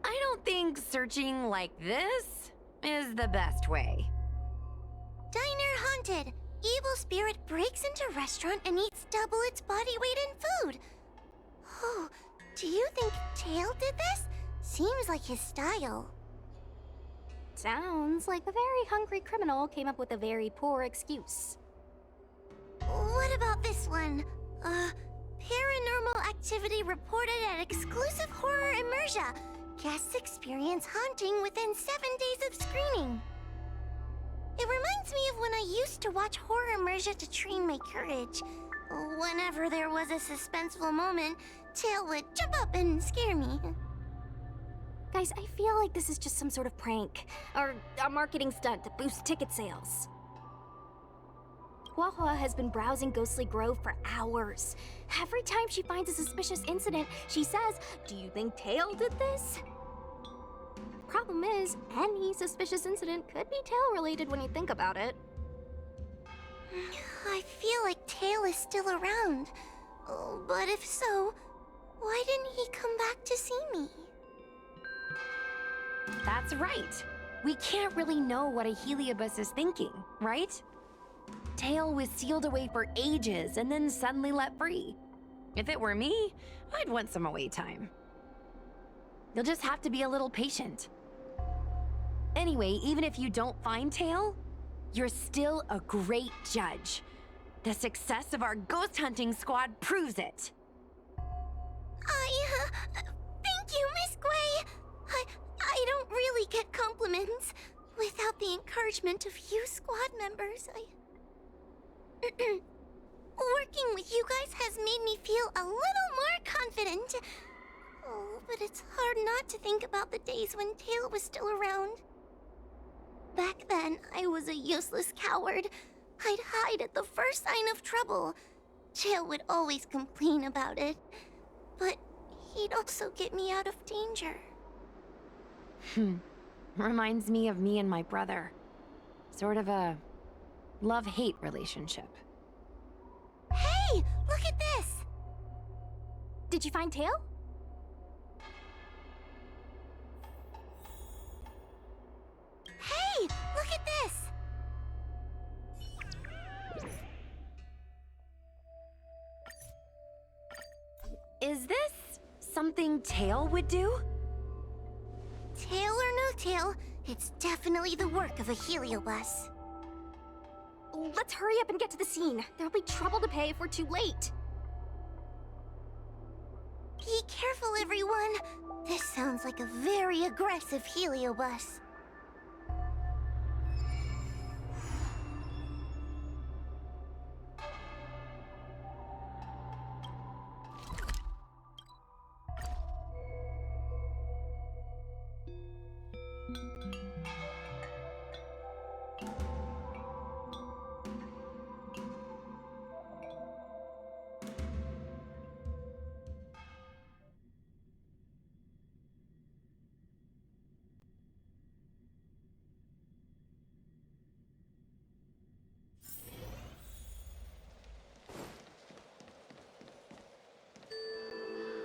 I don't think searching like this is the best way. Diner haunted. Evil spirit breaks into restaurant and eats double its body weight in food. Oh, do you think Tail did this? Seems like his style. Sounds like a very hungry criminal came up with a very poor excuse. What about this one? Paranormal activity reported at exclusive horror immersia. Guests experience haunting within 7 days of screening. It reminds me of when I used to watch horror immersia to train my courage. Whenever there was a suspenseful moment, Tail would jump up and scare me. Guys, I feel like this is just some sort of prank, or a marketing stunt to boost ticket sales. Huahua has been browsing Ghostly Grove for hours. Every time she finds a suspicious incident, she says, "Do you think Tail did this?" Problem is, any suspicious incident could be Tail-related when you think about it. I feel like Tail is still around. But if so, why didn't he come back to see me? That's right. We can't really know what a Heliobus is thinking, right? Tail was sealed away for ages and then suddenly let free. If it were me, I'd want some away time. You'll just have to be a little patient. Anyway, even if you don't find Tail, you're still a great judge. The success of our ghost hunting squad proves it. Thank you, Miss Gwei. I don't really get compliments. Without the encouragement of you squad members, working with you guys has made me feel a little more confident. Oh, but it's hard not to think about the days when Tail was still around. Back then, I was a useless coward. I'd hide at the first sign of trouble. Tail would always complain about it, but he'd also get me out of danger. Reminds me of me and my brother. Sort of a love-hate relationship. Hey, look at this! Did you find Tail? Hey, look at this! Is this something Tail would do? Tail or no tail, it's definitely the work of a Heliobus. Let's hurry up and get to the scene. There'll be trouble to pay if we're too late. Be careful, everyone. This sounds like a very aggressive Heliobus.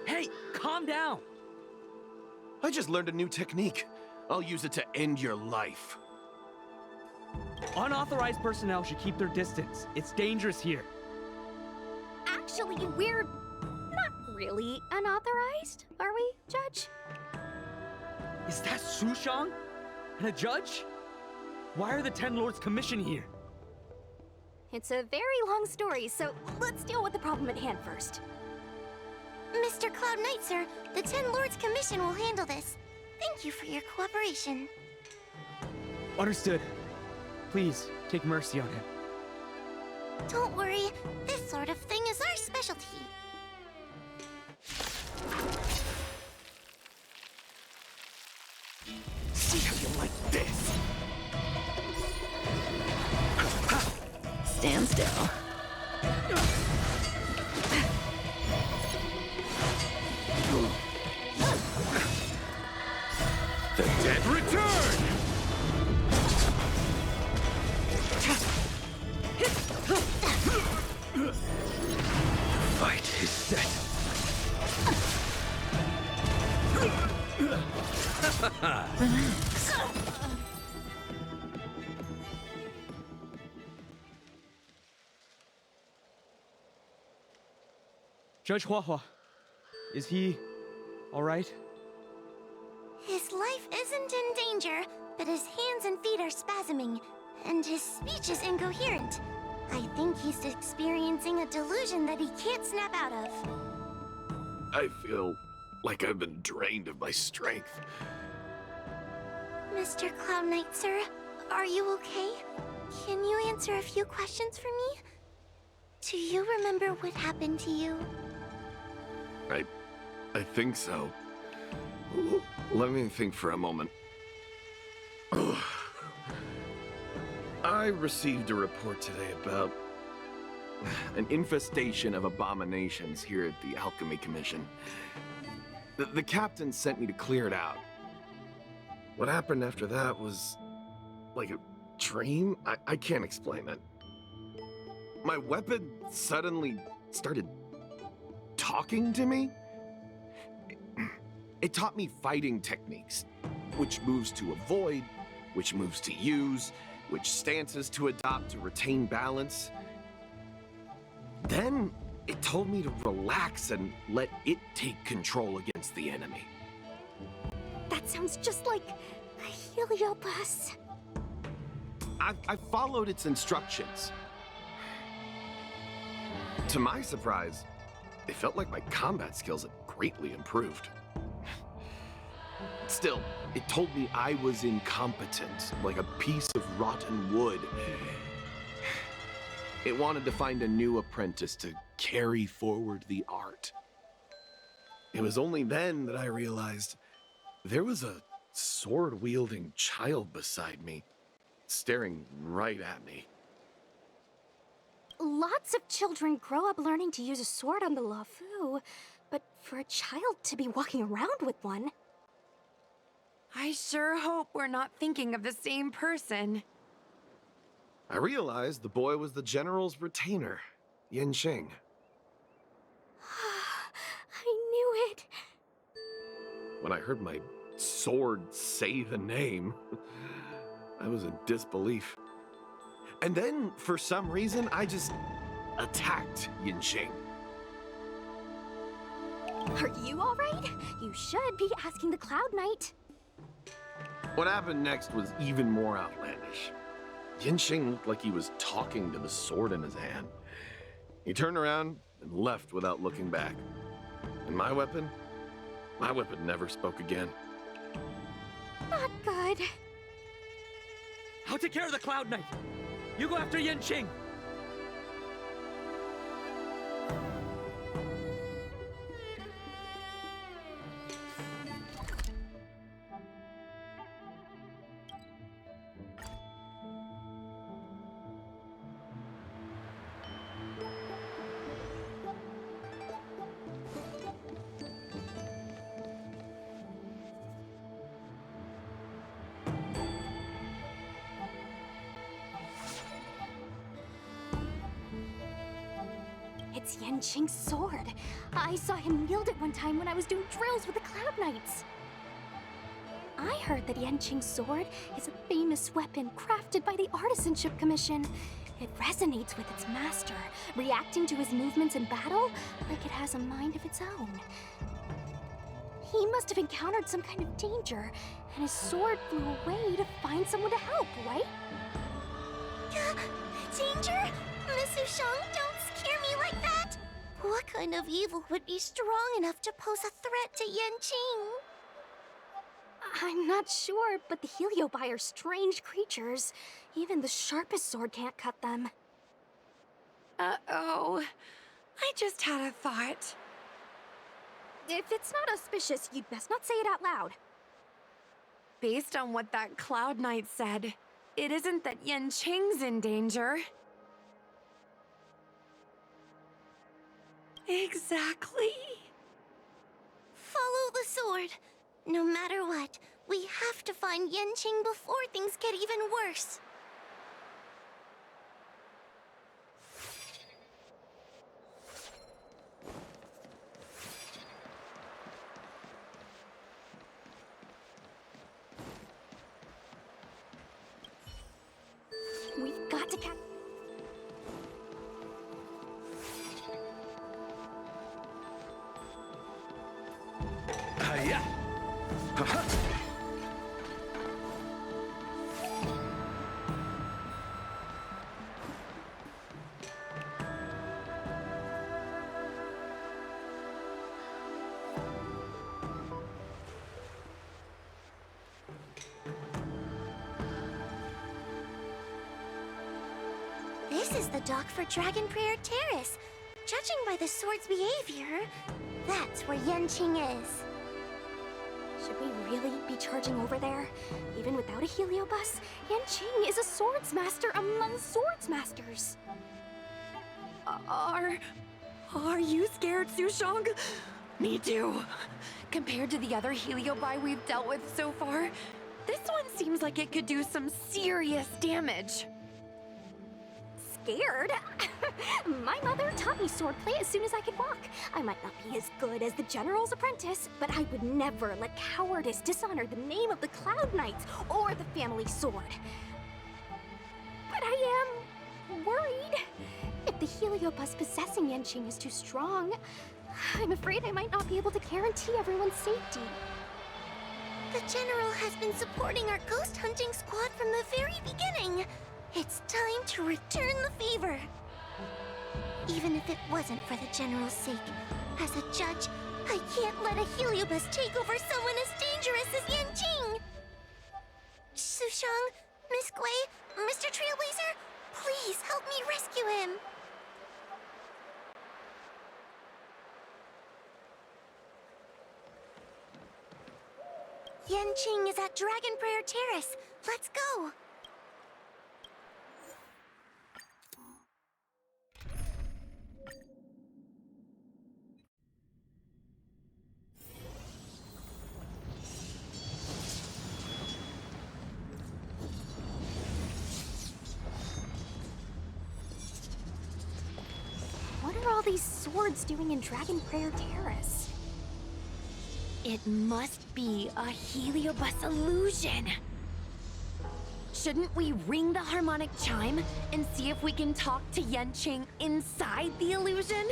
Hey, calm down! I just learned a new technique. I'll use it to end your life. Unauthorized personnel should keep their distance. It's dangerous here. Actually, we're not really unauthorized, are we, Judge? Is that Sushang? And a judge? Why are the Ten Lords Commission here? It's a very long story, so let's deal with the problem at hand first. Mr. Cloud Knight, sir, the Ten Lords Commission will handle this. Thank you for your cooperation. Understood. Please, take mercy on him. Don't worry, this sort of thing is our specialty. See how you like this? Stand still. The dead return! Fight is set. Judge Huahua, is he all right? His life isn't in danger, but his hands and feet are spasming, and his speech is incoherent. I think he's experiencing a delusion that he can't snap out of. I feel like I've been drained of my strength. Mr. Cloud Knight, sir, are you okay? Can you answer a few questions for me? Do you remember what happened to you? I think so. Let me think for a moment. I received a report today about an infestation of abominations here at the Alchemy Commission. The captain sent me to clear it out. What happened after that was like a dream? I can't explain it. My weapon suddenly started talking to me. It taught me fighting techniques, which moves to avoid, which moves to use, which stances to adopt to retain balance. Then it told me to relax and let it take control against the enemy. That sounds just like a Heliobus. I followed its instructions. To my surprise, it felt like my combat skills had greatly improved. Still, it told me I was incompetent, like a piece of rotten wood. It wanted to find a new apprentice to carry forward the art. It was only then that I realized there was a sword-wielding child beside me, staring right at me. Lots of children grow up learning to use a sword on the Luofu, but for a child to be walking around with one... I sure hope we're not thinking of the same person. I realized the boy was the general's retainer, Yin Xing. I knew it. When I heard my sword say the name, I was in disbelief. And then, for some reason, I just attacked Yin Xing. Are you all right? You should be asking the Cloud Knight. What happened next was even more outlandish. Yin Xing looked like he was talking to the sword in his hand. He turned around and left without looking back. And my weapon never spoke again. Not good. I'll take care of the Cloud Knight. You go after Yin Xing. It's Yin Xing's sword. I saw him wield it one time when I was doing drills with the Cloud Knights. I heard that Yin Xing's sword is a famous weapon crafted by the Artisanship Commission. It resonates with its master, reacting to his movements in battle like it has a mind of its own. He must have encountered some kind of danger, and his sword flew away to find someone to help, right? Danger? Miss Ushang, don't scare me like that! What kind of evil would be strong enough to pose a threat to Yin Xing? I'm not sure, but the Heliobi are strange creatures. Even the sharpest sword can't cut them. Uh-oh. I just had a thought. If it's not auspicious, you'd best not say it out loud. Based on what that Cloud Knight said, it isn't that Yin Xing's in danger. Exactly. Follow the sword. No matter what, we have to find Yin Xing before things get even worse. This is the dock for Dragon Prayer Terrace. Judging by the sword's behavior, that's where Yanqing is. Should we really be charging over there? Even without a heliobus, Yanqing is a swords master among swords masters. Are you scared, Sushong? Me too. Compared to the other heliobi we've dealt with so far, this one seems like it could do some serious damage. Scared? My mother taught me swordplay as soon as I could walk. I might not be as good as the General's apprentice, but I would never let cowardice dishonor the name of the Cloud Knights or the family sword. But I am worried. If the heliobus possessing Yanqing is too strong, I'm afraid I might not be able to guarantee everyone's safety. The General has been supporting our ghost hunting squad from the very beginning. It's time to return the favor. Even if it wasn't for the General's sake, as a judge, I can't let a heliobus take over someone as dangerous as Yanqing. Sushang, Miss Gui, Mr. Trailblazer, please help me rescue him. Yanqing is at Dragon Prayer Terrace. Let's go. What are all these swords doing in Dragon Prayer Terrace? It must be a heliobus illusion. Shouldn't we ring the harmonic chime and see if we can talk to Yanqing inside the illusion?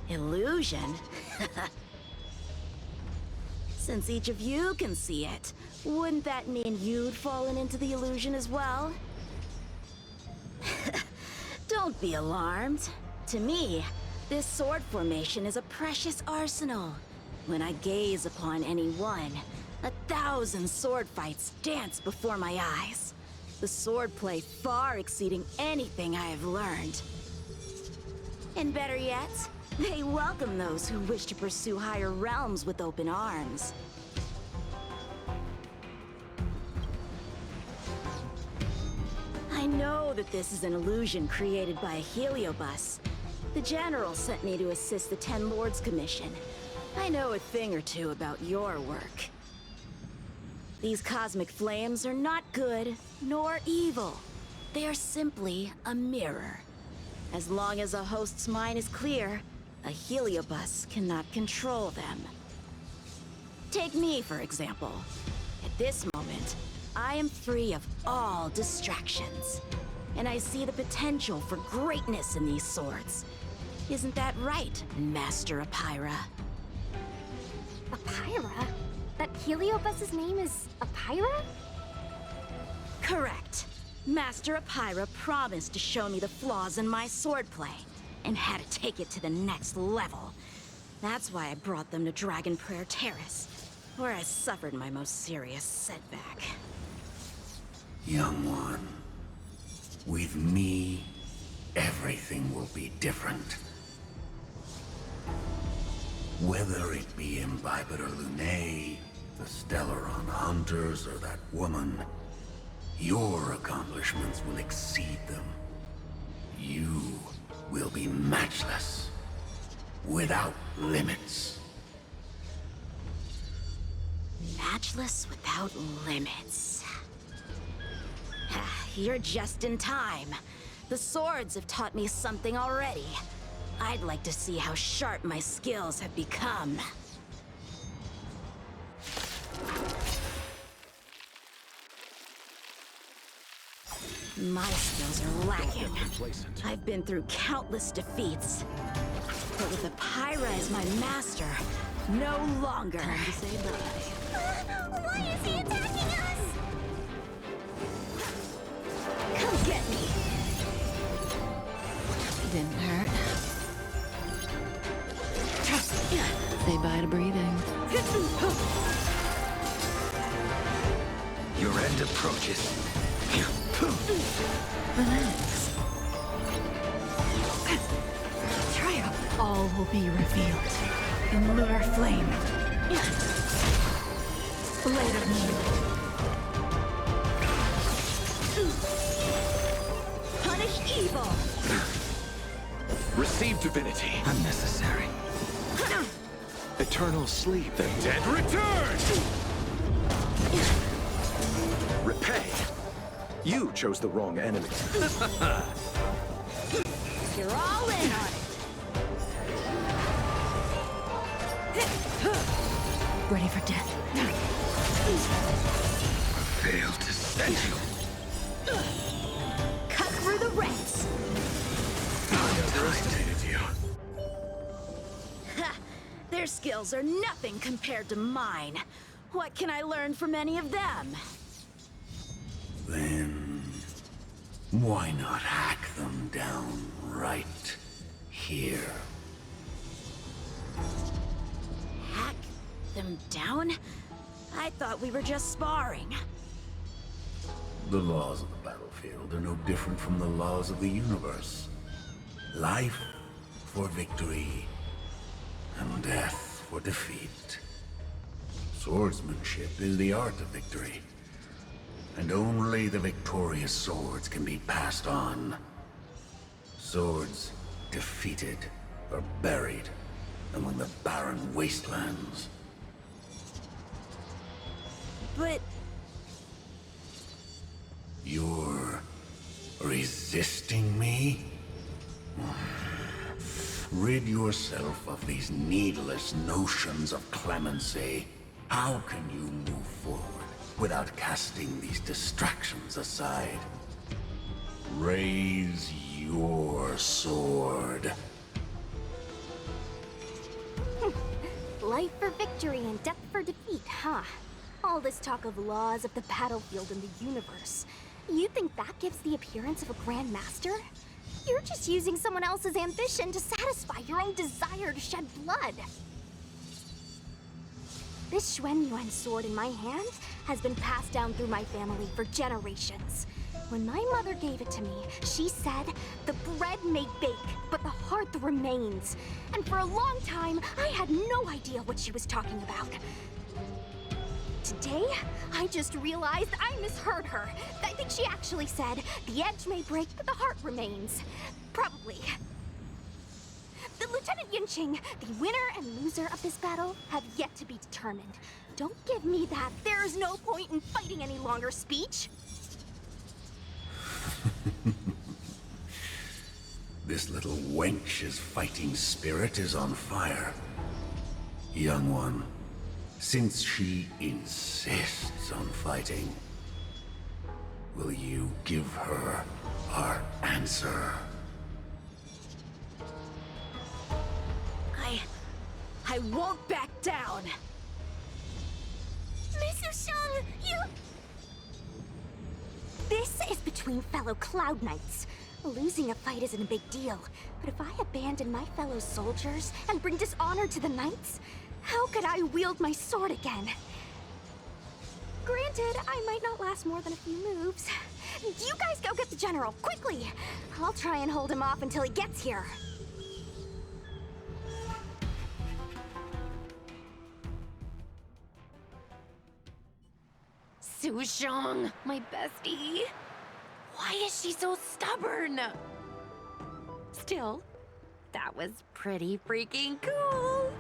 Illusion? Since each of you can see it, wouldn't that mean you'd fallen into the illusion as well? Don't be alarmed. To me, this sword formation is a precious arsenal. When I gaze upon any one, 1,000 sword fights dance before my eyes. The swordplay far exceeding anything I have learned. And better yet, they welcome those who wish to pursue higher realms with open arms. I know that this is an illusion created by a heliobus. The General sent me to assist the Ten Lords Commission. I know a thing or two about your work. These cosmic flames are not good nor evil. They are simply a mirror. As long as a host's mind is clear, a heliobus cannot control them. Take me, for example. At this moment, I am free of all distractions. And I see the potential for greatness in these swords. Isn't that right, Master Apira? Apira? That heliobus's name is Apira? Correct. Master Apira promised to show me the flaws in my swordplay, and had to take it to the next level. That's why I brought them to Dragon Prayer Terrace, where I suffered my most serious setback. Young one, with me, everything will be different. Whether it be Imbibitor Lunae, the Stellaron Hunters, or that woman, your accomplishments will exceed them. You will be matchless, without limits. Matchless without limits. You're just in time. The swords have taught me something already. I'd like to see how sharp my skills have become. My skills are lacking. I've been through countless defeats. But with Apira as my master, No longer. Time to say bye. Why is he attacking us? Come get me. Didn't hurt. Say bye to breathing. Your end approaches. Relax. Triumph. All will be revealed in lunar flame. Blade of moon. Punish evil. Receive divinity. Unnecessary. Eternal sleep. The dead return! Repay. You chose the wrong enemy. You're all in on it. Ready for death. Failed to send you. Cut through the ranks. Underestimated you. Ha! Their skills are nothing compared to mine. What can I learn from any of them? Then why not hack them down right here? Hack them down? I thought we were just sparring. The laws of the battlefield are no different from the laws of the universe. Life for victory, and death for defeat. Swordsmanship is the art of victory, and only the victorious swords can be passed on. Swords defeated are buried among the barren wastelands. But You're resisting me? Rid yourself of these needless notions of clemency. How can you move forward without casting these distractions aside? Raise your sword. Life for victory and death for defeat, huh? All this talk of laws of the battlefield and the universe. You think that gives the appearance of a Grand Master? You're just using someone else's ambition to satisfy your own desire to shed blood. This Xuanyuan sword in my hand has been passed down through my family for generations. When my mother gave it to me, she said, "The bread may bake, but the heart remains." And for a long time, I had no idea what she was talking about. Today, I just realized I misheard her. I think she actually said, "The edge may break, but the heart remains." Probably. The Lieutenant Yinqing, the winner and loser of this battle, have yet to be determined. Don't give me that "there's no point in fighting any longer" speech. This little wench's fighting spirit is on fire. Young one, since she insists on fighting, will you give her our answer? I won't back down. Miss Sushang, you... This is between fellow Cloud Knights. Losing a fight isn't a big deal, but if I abandon my fellow soldiers and bring dishonor to the Knights, how could I wield my sword again? Granted, I might not last more than a few moves. You guys go get the General, quickly! I'll try and hold him off until he gets here. Sushang, my bestie. Why is she so stubborn? Still, that was pretty freaking cool.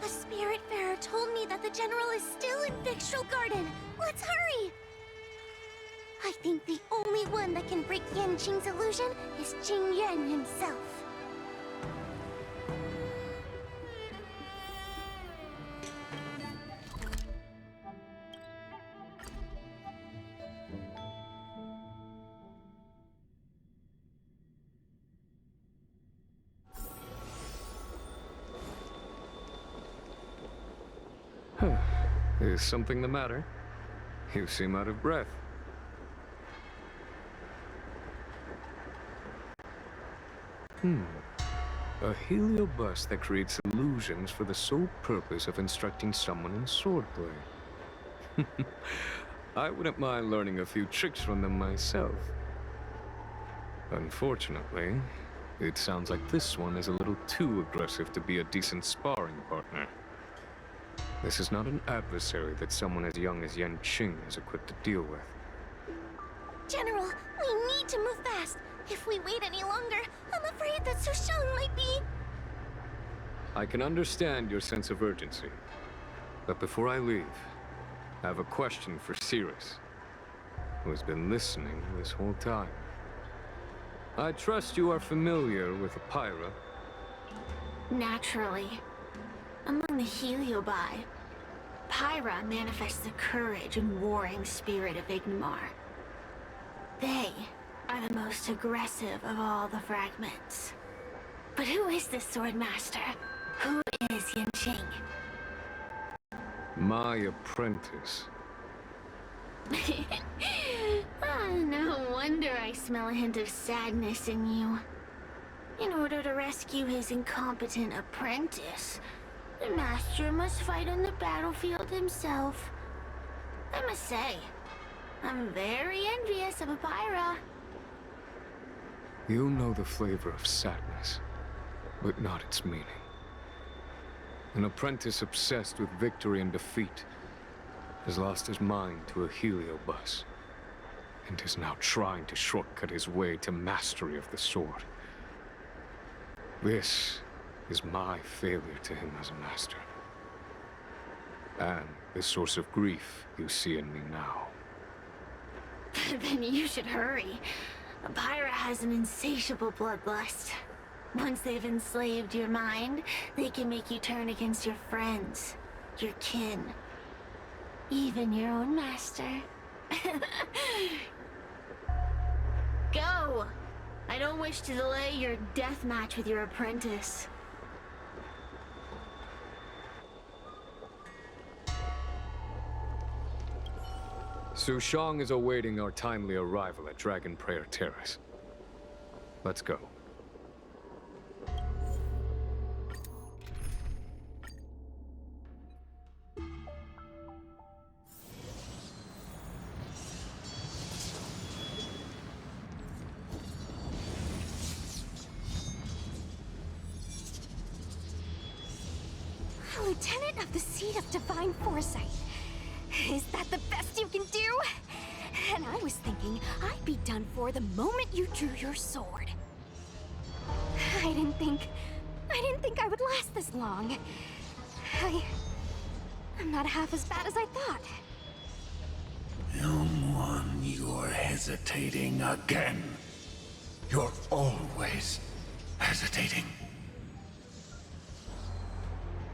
A Spiritfarer told me that the General is still in Victual Garden. Let's hurry! I think the only one that can break Yanqing's illusion is Jing Yuan himself. Is something the matter? You seem out of breath. A heliobus that creates illusions for the sole purpose of instructing someone in swordplay. I wouldn't mind learning a few tricks from them myself. Unfortunately, it sounds like this one is a little too aggressive to be a decent sparring partner. This is not an adversary that someone as young as Yan Qing is equipped to deal with. General, we need to move fast. If we wait any longer, I'm afraid that Sushang might be... I can understand your sense of urgency. But before I leave, I have a question for Cirrus, who has been listening this whole time. I trust you are familiar with Apira. Naturally. Among the Heliobi, Pyra manifests the courage and warring spirit of Ignomar. They are the most aggressive of all the fragments. But who is this swordmaster? Who is Yanqing? My apprentice. No wonder I smell a hint of sadness in you. In order to rescue his incompetent apprentice, the master must fight on the battlefield himself. I must say, I'm very envious of Apira. You know the flavor of sadness, but not its meaning. An apprentice obsessed with victory and defeat has lost his mind to a heliobus, and is now trying to shortcut his way to mastery of the sword. This is my failure to him as a master, and the source of grief you see in me now. Then you should hurry. Pyra has an insatiable bloodlust. Once they've enslaved your mind, they can make you turn against your friends, your kin, even your own master. Go! I don't wish to delay your death match with your apprentice. Sushang is awaiting our timely arrival at Dragon Prayer Terrace. Let's go. Lieutenant of the Seat of Divine Foresight. Is that the best you can do? And I was thinking I'd be done for the moment you drew your sword. I didn't think I would last this long. I'm not half as bad as I thought. Young one, you're hesitating again. You're always hesitating.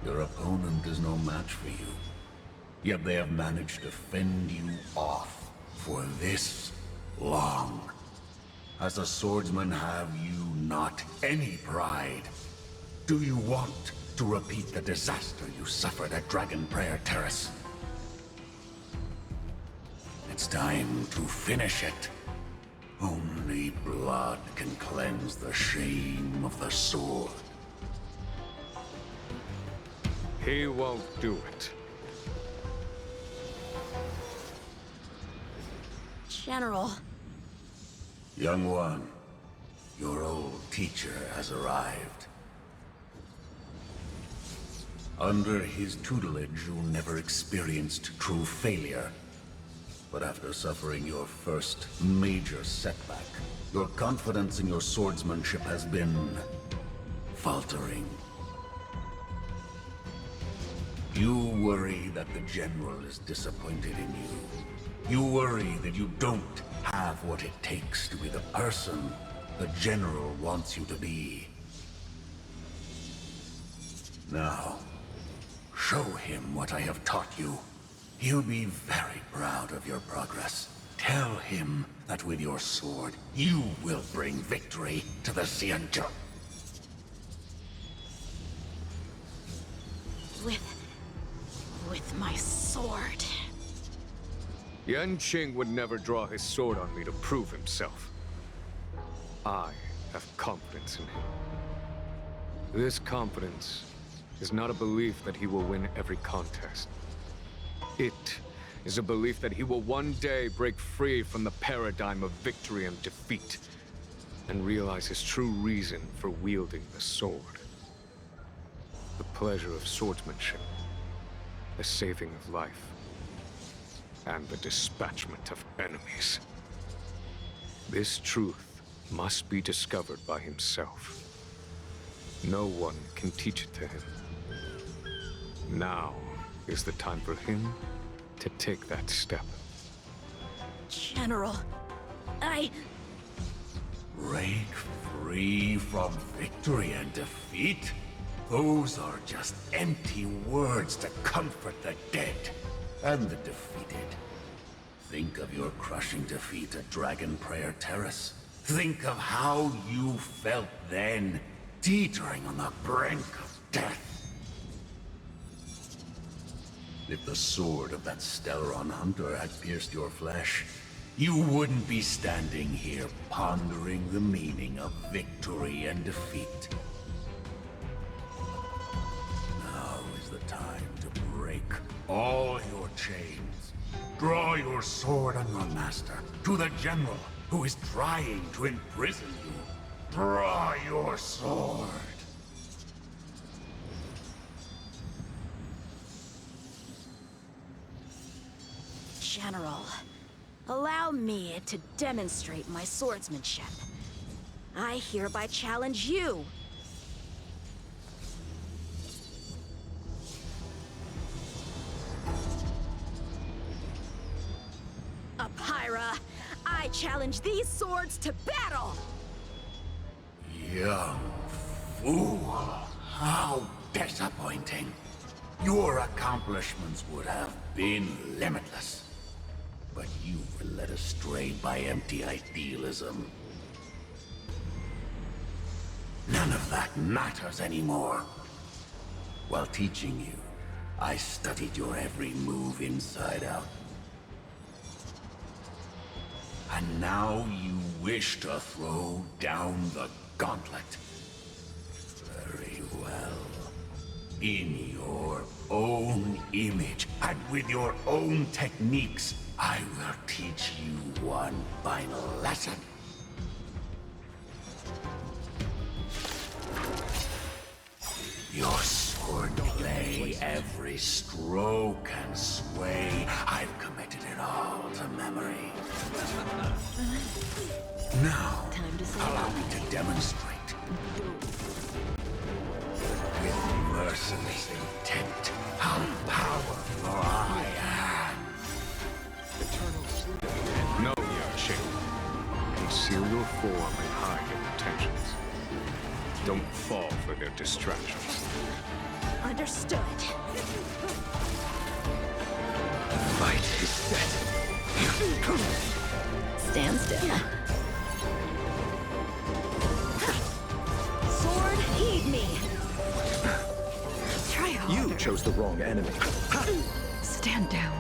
Your opponent is no match for you. Yet they have managed to fend you off for this long. As a swordsman, have you not any pride? Do you want to repeat the disaster you suffered at Dragon Prayer Terrace? It's time to finish it. Only blood can cleanse the shame of the sword. He won't do it. General. Young one, your old teacher has arrived. Under his tutelage, you never experienced true failure. But after suffering your first major setback, your confidence in your swordsmanship has been faltering. You worry that the General is disappointed in you. You worry that you don't have what it takes to be the person the General wants you to be. Now, show him what I have taught you. He'll be very proud of your progress. Tell him that with your sword, you will bring victory to the Xianzhou. With my sword. sword. Yan Qing would never draw his sword on me to prove himself. I have confidence in him. This confidence is not a belief that he will win every contest. It is a belief that he will one day break free from the paradigm of victory and defeat, and realize his true reason for wielding the sword. The pleasure of swordsmanship, the saving of life, and the dispatchment of enemies. This truth must be discovered by himself. No one can teach it to him. Now is the time for him to take that step. General, Break free from victory and defeat? Those are just empty words to comfort the dead and the defeated. Think of your crushing defeat at Dragon Prayer Terrace. Think of how you felt then, teetering on the brink of death. If the sword of that Stellaron hunter had pierced your flesh, you wouldn't be standing here pondering the meaning of victory and defeat. Now is the time to break all your chains. Draw your sword on your master, to the general who is trying to imprison you. Draw your sword. General, allow me to demonstrate my swordsmanship. I hereby challenge you. Apyra, I challenge these swords to battle! Young fool. How disappointing. Your accomplishments would have been limitless. But you were led astray by empty idealism. None of that matters anymore. While teaching you, I studied your every move inside out. And now you wish to throw down the gauntlet. Very well. In your own image, and with your own techniques, I will teach you one final lesson. Your swordplay, every stroke and sway, I've committed it all to memory. Now, allow me to demonstrate. With merciless intent, how powerful I am. No, Yan Qing. Conceal your form and hide your intentions. Don't fall for their distractions. Understood. Fight is set. Stand still. Sword, heed me. Try harder. You chose the wrong enemy. Stand down.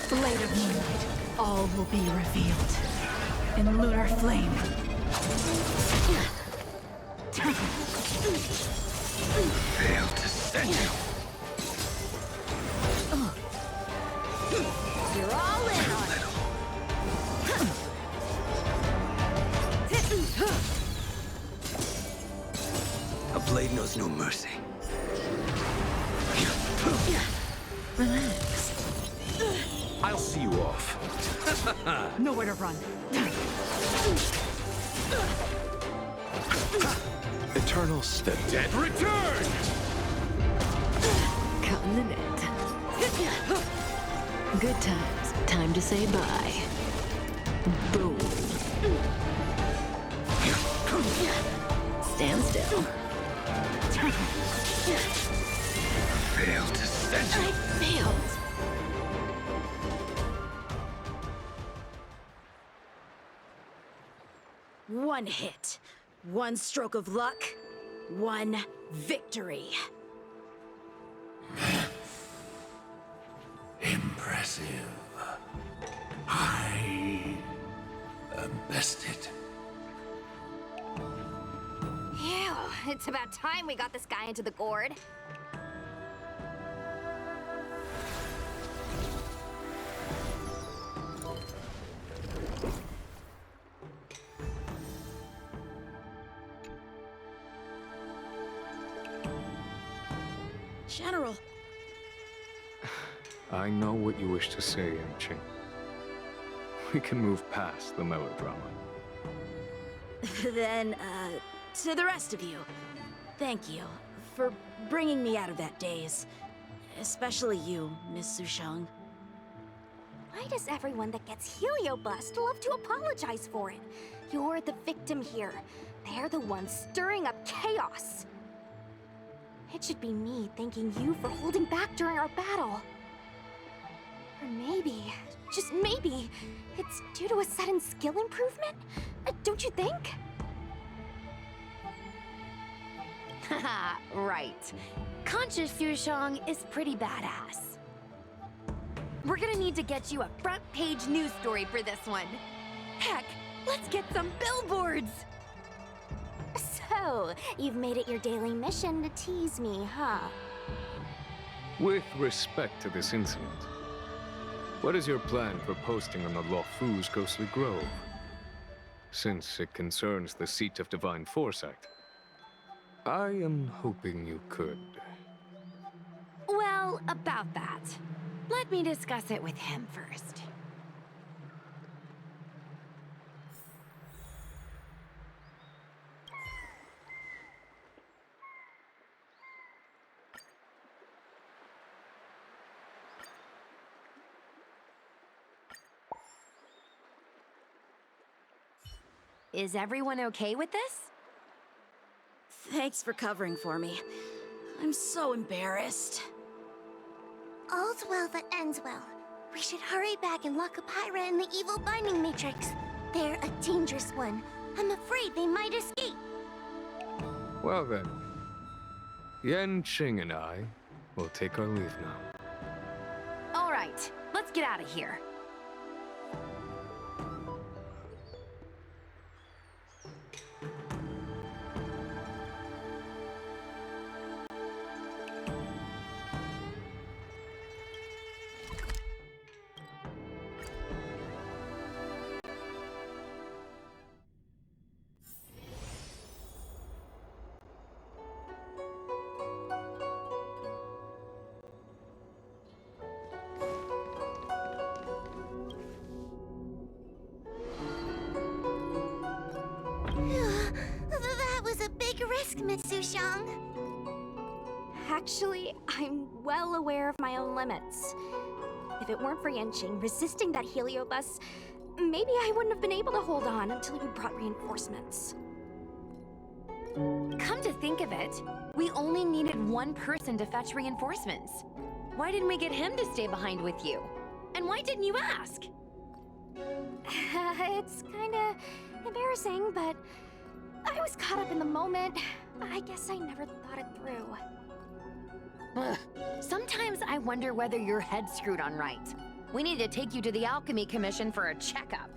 Blade of Moonlight, all will be revealed. In lunar flame. Fail to set you. You're all in on it. A blade knows no mercy. Relax. I'll see you off. Nowhere to run. Eternals, the dead Return! Cutting the net. Good times. Time to say bye. Boom. Stand still. Fail to set you. I failed. One hit, one stroke of luck, one victory. impressive. I am bested. Ew, it's about time we got this guy into the gourd. General. I know what you wish to say, Yanqing. We can move past the melodrama. Then, to the rest of you, thank you for bringing me out of that daze. Especially you, Miss Sushang. Why does everyone that gets heliobust love to apologize for it? You're the victim here. They're the ones stirring up chaos. It should be me thanking you for holding back during our battle. Or maybe, just maybe, it's due to a sudden skill improvement? Don't you think? Haha, right. Conscious Sushang is pretty badass. We're gonna need to get you a front-page news story for this one. Heck, let's get some billboards! So, you've made it your daily mission to tease me, huh? With respect to this incident, what is your plan for posting on the Luofu's Ghostly Grove? Since it concerns the seat of divine foresight, I am hoping you could. Well, about that. Let me discuss it with him first. Is everyone okay with this? Thanks for covering for me. I'm so embarrassed. All's well that ends well. We should hurry back and lock up Hyra in the evil binding matrix. They're a dangerous one. I'm afraid they might escape. Well then, Yanqing and I will take our leave now. All right, let's get out of here. That was a big risk, Miss Sushang. Actually, I'm well aware of my own limits. If it weren't for Yanqing resisting that heliobus, maybe I wouldn't have been able to hold on until you brought reinforcements. Come to think of it, we only needed one person to fetch reinforcements. Why didn't we get him to stay behind with you? And why didn't you ask? It's kinda embarrassing, but I was caught up in the moment. I guess I never thought it through. Ugh. Sometimes I wonder whether your head's screwed on right. We need to take you to the Alchemy Commission for a checkup.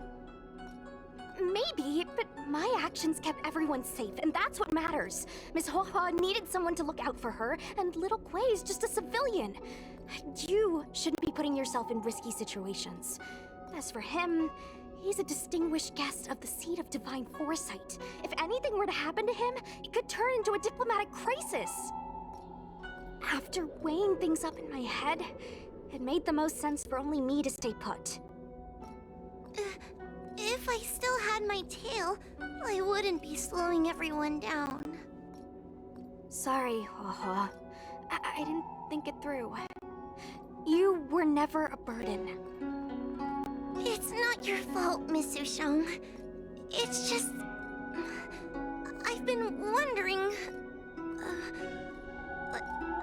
Maybe, but my actions kept everyone safe, and that's what matters. Miss Hoa needed someone to look out for her, and little Kuei's just a civilian. You shouldn't be putting yourself in risky situations. As for him, he's a distinguished guest of the seat of divine foresight. If anything were to happen to him, it could turn into a diplomatic crisis. After weighing things up in my head, it made the most sense for only me to stay put. If I still had my tail, I wouldn't be slowing everyone down. Sorry, Hoa. I didn't think it through. You were never a burden. It's not your fault, Miss Sushang. It's just... I've been wondering...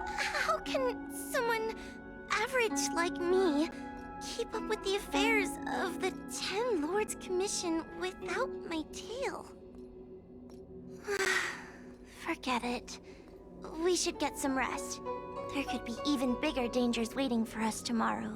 how can someone average like me keep up with the affairs of the 10 Lords Commission without my tail? Forget it. We should get some rest. There could be even bigger dangers waiting for us tomorrow.